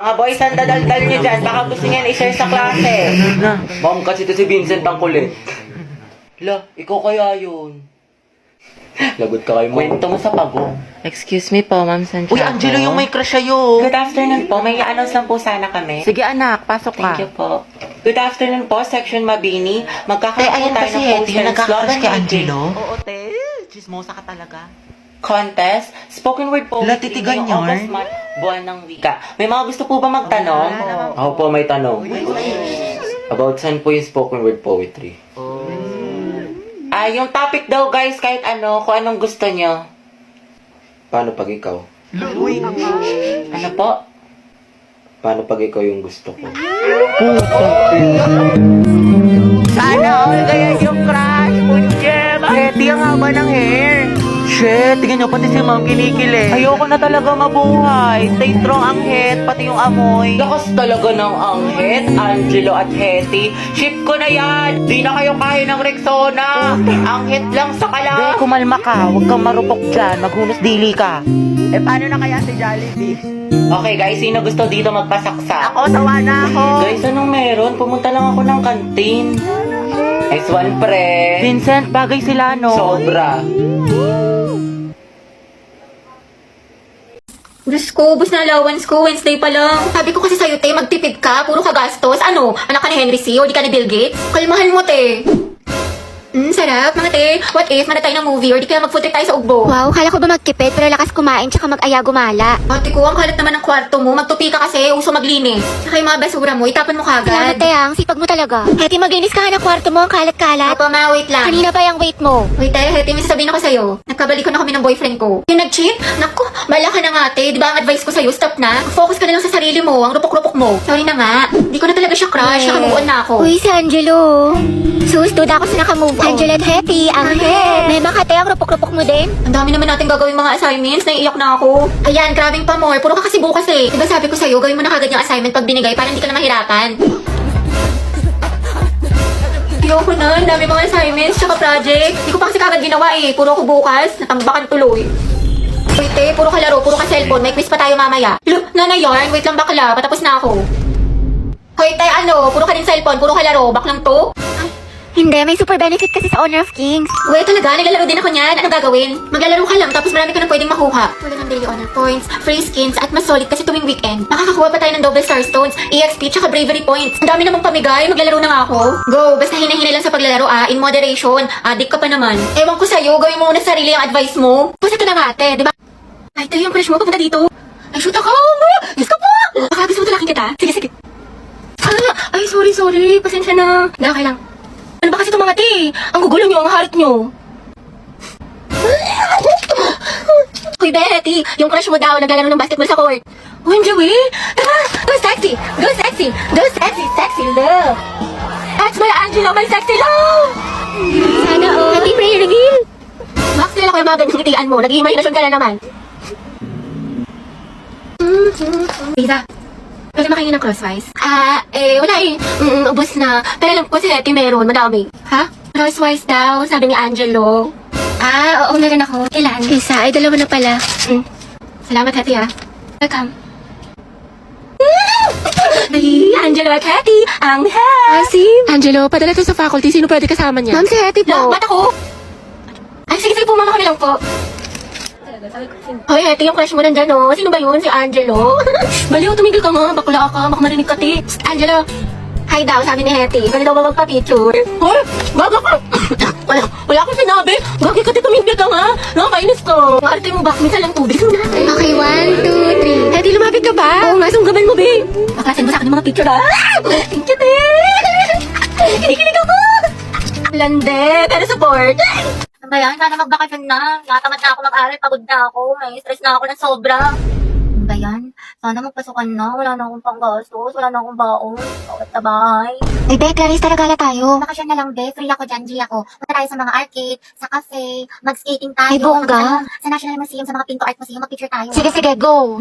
Mga boys, ang dadaldal nyo dyan. Baka gusto niyan i-share sa klase. Ma'am, kasi ito si Vincent ang kulit. La, ikaw kaya yun. Lagot ka kayo mo. Kwento mo sa pagong. Excuse me po, Ma'am Santiago. Uy, Angelo, yung may crush sa'yo. Good afternoon po. May i-announce lang po sana kami. Sige anak, pasok ka. Thank you po. Good afternoon po, Section Mabini. Magkakaroon po Ayan tayo kasi, ng Hetty, poster yung ng nagkakrush slogan kay meeting. Angelo. Oo, te. Chismosa ka talaga. Contest, spoken word poetry. Latitigan ngayong yarn? August month, buwan ng wika. May mga gusto po ba magtanong? Ako po may tanong. About saan po yung spoken word poetry? Yung topic daw guys, kahit ano, kung anong gusto nyo. Paano pag ikaw? Ano po? Paano pag ikaw yung gusto ko? Sana all kaya yung crush, punjem! Hetty, ang haba ng hair. Shit, tingnan nyo, pati si ma'am kinikili. Ayoko na talaga mabuhay. Stay strong ang head, pati yung amoy. Lakas talaga ng anghit, Angelo at Hetty. Ship ko na yan. Di na kayo kaya ng Rexona. Anghit lang sa kala. Kumalma ka, huwag kang marupok dyan. Maghunos dili ka. Paano na kaya si Jollibee? Okay guys, sino gusto dito magpasaksa? Ako, sawa na ako. Guys, anong meron? Pumunta lang ako ng kantin. Next one, pre. Vincent, bagay sila, no? Sobra. Diyos ko, ubus na allowance ko, Wednesday pa lang. Sabi ko kasi sa'yo, te, magtipid ka, puro ka gastos. Ano, anak ka ni Henry C. o di ka ni Bill Gates? Kalmahan mo, te. Sarap, mga te. What if, mana tayo ng movie or di kaya mag-food trip tayo sa Ugbo? Wow, kala ko ba magtipid pero lakas kumain tsaka mag-aya gumala. Ate ko, ang kalat naman ng kwarto mo. Magtupi ka kasi, uso maglinis. Saka yung mga basura mo, itapan mo Salamat, kagad. te, ang sipag mo talaga. Heti, maglinis ka na kwarto mo, ang kalat-kalat. Apa, ma, wait lang. Kanina pa yung weight mo. Wait, te, Heti, may sasabihin ako sa'yo. Nagkabalikan na kami ng boyfriend ko. Yung nag-cheat? Naku, bala ka na nga, te. Di ba ang advice ko sa'yo, stop na. Focus ka na lang sa sarili mo, ang rupok-rupok mo. Sorry na nga. Di ko na talaga siya crush, nakabuon na ako. Uy, si Angelo. Sus, duda ako sa nakamove on. Angelo at Heti, ang head. May baka te, ang rupok-rupok mo din. Ang dami naman natin gagawin mga assignments, naiiyak na ako. Ayan, grabing pa more. Puro ka kasi bukas eh. Diba sabi ko sa'yo, gawin mo na kagad yung assignment pag binigay para hindi ka na mahirapan. Ayoko na, ang dami mga assignments, tsaka project. Hindi ko pa kasi kagad ginawa eh. Puro ko bukas, natambakan tuloy. Wait eh, puro ka laro, puro ka cellphone. May quiz pa tayo mamaya. Nanay yarn, wait lang bakla, patapos na ako. Hoy tay, ano, puro ka din cellphone, puro ka laro, baklang to? Hindi, may super benefit kasi sa Honor of Kings. Wait, talaga? Naglalaro din ako niyan. Anong gagawin? Maglalaro ka lang, tapos marami ka na pwedeng makuha. Wala ng daily honor points, free skins, at mas solid kasi tuwing weekend. Makakakuha pa tayo ng double star stones, EXP, tsaka bravery points. Ang dami namang pamigay, maglalaro na nga ako. Go, basta hinahinay lang sa paglalaro in moderation. Adik ka pa naman. Ewan ko sa'yo, gawin mo muna sa sarili ang advice mo. Basta ito na nga ate, di ba? Ay, tayo yung crush mo, papunta dito. Ay, shoot ako! Diyos ka po! Baka gusto mo talaking kita. Sige, sige. Ay, sorry. Pasensya na. Hindi, okay lang. Ano ba kasi itong mga te? Ang gugulo nyo, ang harit nyo. Hoy, Betty, yung crush mo daw naglalaro ng basketball sa court. Uy, Joey, tara, go sexy, go sexy, go sexy, sexy love. That's my Angelo, my sexy love. Sana all. Happy prayer reveal. Max, nila ko yung mga ganyang ngitian mo. Nag-imagination ka na naman. Lisa, pwede makainin ng crosswise? Wala eh. Ubus na. Pero alam ko si Hetty meron, madami. Ha? Crosswise daw, sabi ni Angelo. Oo, meron ako. Ilan? Isa, ay dalawa na pala. Salamat, Hetty, ha. Welcome. Ay, Angelo at Hetty, ang head! Sim. Angelo, padala to sa faculty. Sino pwede kasama niya? Ma'am, si Heti po. Ba't ako? Ay, sige, pumama ko na lang po. Hoy, Hetty, yung crush mo nandyan, no? Sino ba yun? Si Angelo? Baliw, tumigil ka nga. Bakla ka. Baka marinig ka, ti. Angelo, hi daw, sabi ni Hetty. Pwede daw ba magpa-picture? Hoy, baga ka. wala akong sinabi. Gagi ka, ti, tumigil ka nga. Nakakainis ka. Ang arte mo ba? Minsan lang tubig. Okay, 1, 2, 3. Hetty, lumapit ka ba? Oo nga, sunggaban mo, be. Baka send mo sa akin yung mga picture, ha? Thank you, te. Kinikilig ako. Lande, pero support. Ano ba yan? Sana magbakasyon na. Natamad na ako mag-aral. Pagod na ako. May stress na ako ng sobra. Ano ba yan? Sana magpasukan na. Wala na akong panggastos. Wala na akong baon. Bawat sa bahay. Ay, Be, Clarice, talaga tayo. Bakasyon na lang, be. Free ako dyan, G ako. Punta tayo sa mga arcade, sa cafe, mag-skating tayo. Ay, bongga. Sa National Museum, sa mga Pinto Art Museum, mag-picture tayo. Sige, go.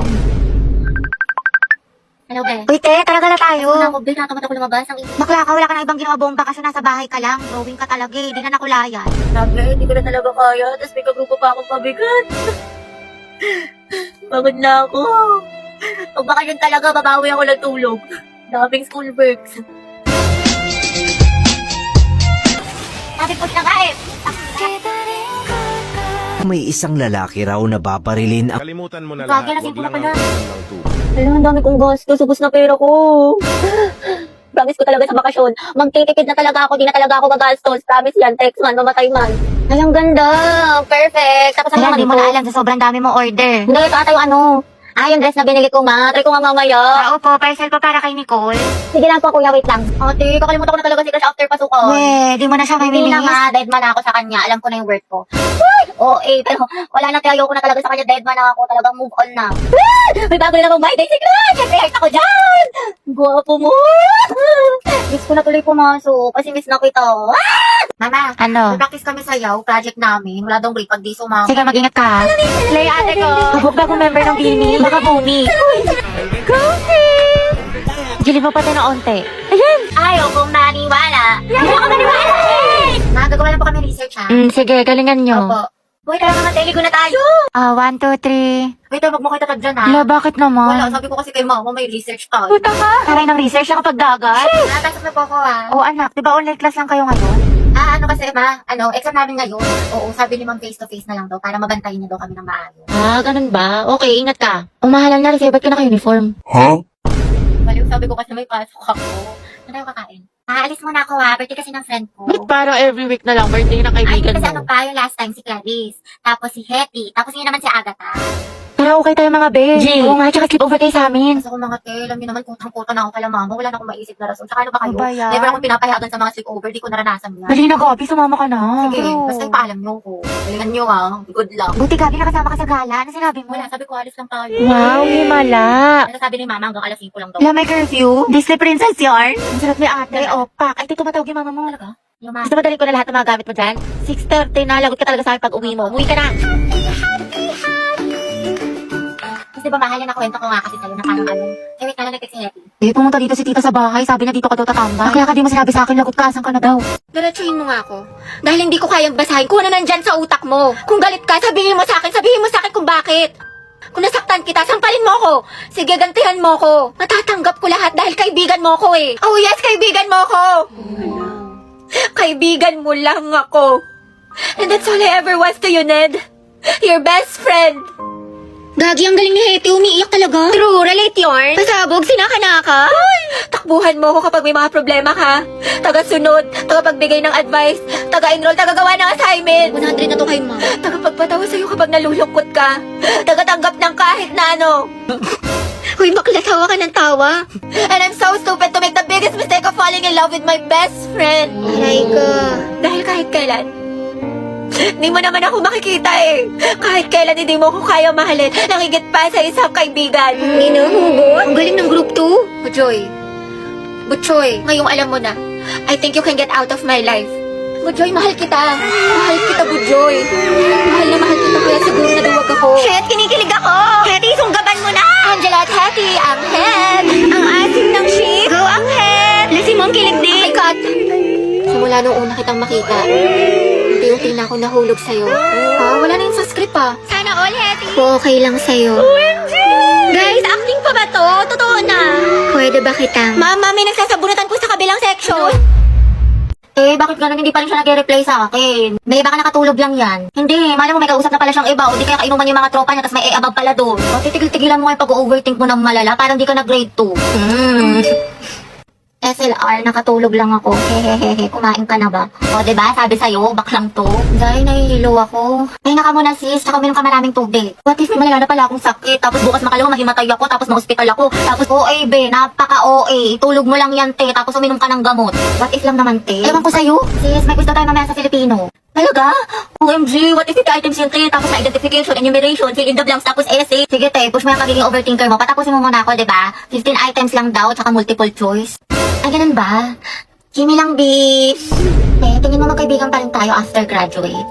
Hello, be. Uy, te, talaga na tayo. Ano ako, be? Natamad ako lumabas. Ang Bakla ka, wala ka na ibang ginawa buong bakasyon, nasa bahay ka lang. Drawing ka talaga eh, di na nakulayan. Grabe, hindi ko na talaga kaya. Tapos may kagrupo pa akong pabigat. Pagod na ako. Pag bakasyon talaga, babawi ako ng tulog. Daming schoolworks. Sabi po siya nga eh. May isang lalaki raw na babarilin ang Kalimutan mo na Gagi, lahat. lasing Huwag ko na lang pala. ang ng tubig. Alam, ang dami kong gastos. Ubus na pera ko. Promise ko talaga sa bakasyon. Magtitipid na talaga ako. Di na talaga ako magastos. Promise yan. Text man, mamatay man. Ay, ang ganda. Perfect. Tapos ang Kaya naman di mo na alam sa sobrang dami mo order. Hindi, ito ata yung ano. Yung dress na binili ko, ma. Try ko nga mamaya. Oo po, parcel po para kay Nicole. Sige lang po, kuya. Wait lang. Ate, kakalimutan ko na talaga si Crush after pasukan. Di mo na siya may Hindi na bilis. nga, dead man ako sa kanya. Alam ko na yung worth ko. Pero wala na, ayoko na talaga sa kanya. Dead man na ako. Talagang move on na. May bago na namang my day si Crush. Siyempre, heart ako dyan. Guwapo mo. Miss ko na tuloy pumasok kasi miss na kita. Mama, Ano? practice kami sayaw, project namin. Wala daw break pag di sumama. Sige, mag-ingat ka. Play ate ko. Hubog ba kung member ng Bini? Baka buni. Gili mo pati na onte. Ayaw kong maniwala. Ayaw kong maniwala. Gagawa lang po kami research ha. Sige, galingan nyo. Opo. Uy, tara mga teligo na tayo. 1, 2, 3. Wait, wag mo kayo tatag dyan ha. Hala, bakit Wala, naman? sabi ko kasi kay mama may research tayo. Puta ka. Taray ng research ako pag dagat. Napasok na po ako ha. O anak, di ba online class lang kayo ngayon? Ano kasi ma, exam namin ngayon. Oo, sabi ni ma'am face to face na lang daw para mabantayin niya daw kami ng maayos. Ganun ba? Okay, ingat ka. Umahalan na rin, ba't ka naka-uniform? Baliw, sabi ko kasi may pasok ako. Ano tayo kakain? Aalis muna ako ha, birthday kasi ng friend ko. Ba't parang every week na lang birthday ng Ay, kaibigan kasi mo? ano pa, yung last time si Clarice. Tapos si Hetty. Tapos yun naman si Agatha. Pero okay tayo mga be. G. Oo nga, tsaka sleep over kayo sa amin. Kasi kung mga te, alam niyo naman kutang-kuta na ako kala mama. Wala na akong maisip na rason. Tsaka ano ba kayo? Ano ba yan? Never akong pinapayagan sa mga sleepover. Di ko naranasan yan. Dali na, Gabi, sumama ka na. Sige, basta ipaalam niyo ko. Galingan niyo ha. Good luck. Buti, Gabi, nakasama ka sa gala. Ano sinabi mo? Wala, sabi ko alis lang tayo. Wow, himala. Ano sabi ni mama hanggang alas 5 lang daw. Wala, may curfew. Disney Princess yarn. Ang sarap ni ate. Opak. Ay, tito, matawag yung mama mo. Talaga? Yung mama. Gusto mo dali ko na lahat ng mga gamit mo dyan? 6:30 na. Lagot ka talaga sa akin pag uwi mo. Umuwi ka na. Kasi ba mahal na kwento ko nga kasi sa'yo na parang ano. Eh, wait na lang nag-text si Hetty. Pumunta dito si tita sa bahay. Sabi na dito ka daw tatambay. Kaya ka di mo sinabi sa akin, lagot ka. Asan ka na daw? Diretsuhin mo nga ako. Dahil hindi ko kayang basahin kung ano nandyan sa utak mo. Kung galit ka, sabihin mo sa akin kung bakit. Kung nasaktan kita, sampalin mo ko. Sige, gantihan mo ko. Matatanggap ko lahat dahil kaibigan mo ko eh. Oh yes, kaibigan mo ko. Kaibigan mo lang ako. And that's all I ever was to you, Ned. Your best friend. Gagi, ang galing ni Hetty. Umiiyak talaga. True, relate yarn. Pasabog, sinaka-naka. Takbuhan mo ko kapag may mga problema ka. Taga-sunod, taga-pagbigay ng advice, taga-enroll, taga-gawa ng assignment. 100 na to kay ma'am. Taga-pagpatawa sa'yo kapag nalulungkot ka. Taga-tanggap ng kahit na ano. Uy, bakla, tawa ka ng tawa. And I'm so stupid to make the biggest mistake of falling in love with my best friend. Aray ko. Dahil kahit kailan, hindi mo naman ako makikita eh. Kahit kailan hindi mo ko kaya mahalin. Nangigit pa sa isang kaibigan. Hinuhugot? Ang galing ng group 2. Butchoy, ngayong alam mo na. I think you can get out of my life. Butchoy, mahal kita. Mahal kita, Butchoy. Mahal na mahal kita kaya siguro naduwag ako. Shit, kinikilig ako. Hetty, sunggaban mo na. Angela at Hetty, ang head. Ang asim ng sheep. Go, ang head. Lasi mo ang kilig din. Okay, cut. Simula nung una kitang makita, unti-unti na ako nahulog sa'yo. Wala na yung sa script Sana all, Hetty. Okay lang sa'yo. OMG! Guys, acting pa ba to? Totoo na. Pwede ba kitang? Mama, may nagsasabunatan po sa kabilang section. Bakit ganun hindi pa rin siya nag-reply sa akin? May baka nakatulog lang yan. Hindi, malam mo may kausap na pala siyang iba o di kaya kainuman yung mga tropa niya tapos may above pala doon. O titigil-tigilan mo yung pag-overthink mo ng malala parang di ka nag-grade 2. SLR, nakatulog lang ako. Hehehehe, kumain ka na ba? O, diba? Sabi sa'yo, baklang to. Dahil nahihilo ako. Ay, naka muna sis, tsaka uminom ka maraming tubig. What if may malala na pala akong sakit? Tapos bukas makalawa, mahimatay ako, tapos ma-hospital ako. Tapos, OA, be, napaka-OA. Tulog mo lang yan, te, tapos uminom ka ng gamot. What if lang naman, te? Ewan ko sa'yo. Sis, may gusto tayo mamaya sa Filipino. Talaga? OMG, what if 50 items yung te? Tapos na identification, enumeration, fill in the blanks, tapos essay. Sige, te, push mo yung pagiging overthinker mo. Patapusin mo muna ako, diba? 15 items lang daw, tsaka multiple choice. Ay, ganun ba? Kimi lang, bis. Tingin mo magkaibigan pa rin tayo after graduate.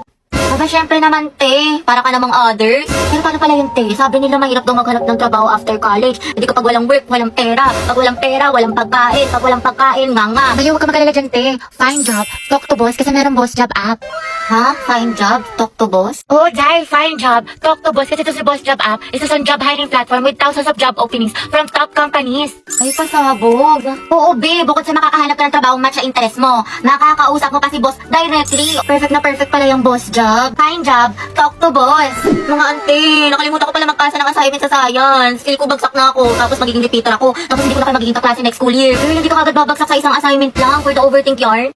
Aba, syempre naman, te. Para ka namang others. Pero paano pala yung te? Sabi nila mahirap daw maghanap ng trabaho after college. Hindi kapag walang work, walang pera. Pag walang pera, walang pagkain. Pag walang pagkain, nga. Bayo, huwag ka magalala dyan, te. Find job. Talk to boss kasi meron boss job app. Ha? Find job? Talk to boss? Oo, Jai, find job. Talk to boss kasi ito si Boss Job app. Isa sa job hiring platform with thousands of job openings from top companies. Ay, pasabog. Oo, be. Bukod sa makakahanap ka ng trabaho match sa interest mo, nakakausap mo pa si boss directly. Perfect na perfect pala yung boss job. Find job, talk to boss. Mga ante, nakalimutan ko pala magpasa ng assignment sa science. Feel ko bagsak na ako, tapos magiging repeater ako. Tapos hindi ko na kayo magiging kaklase next school year. Pero hindi ka kagad babagsak sa isang assignment lang for the overthink yarn.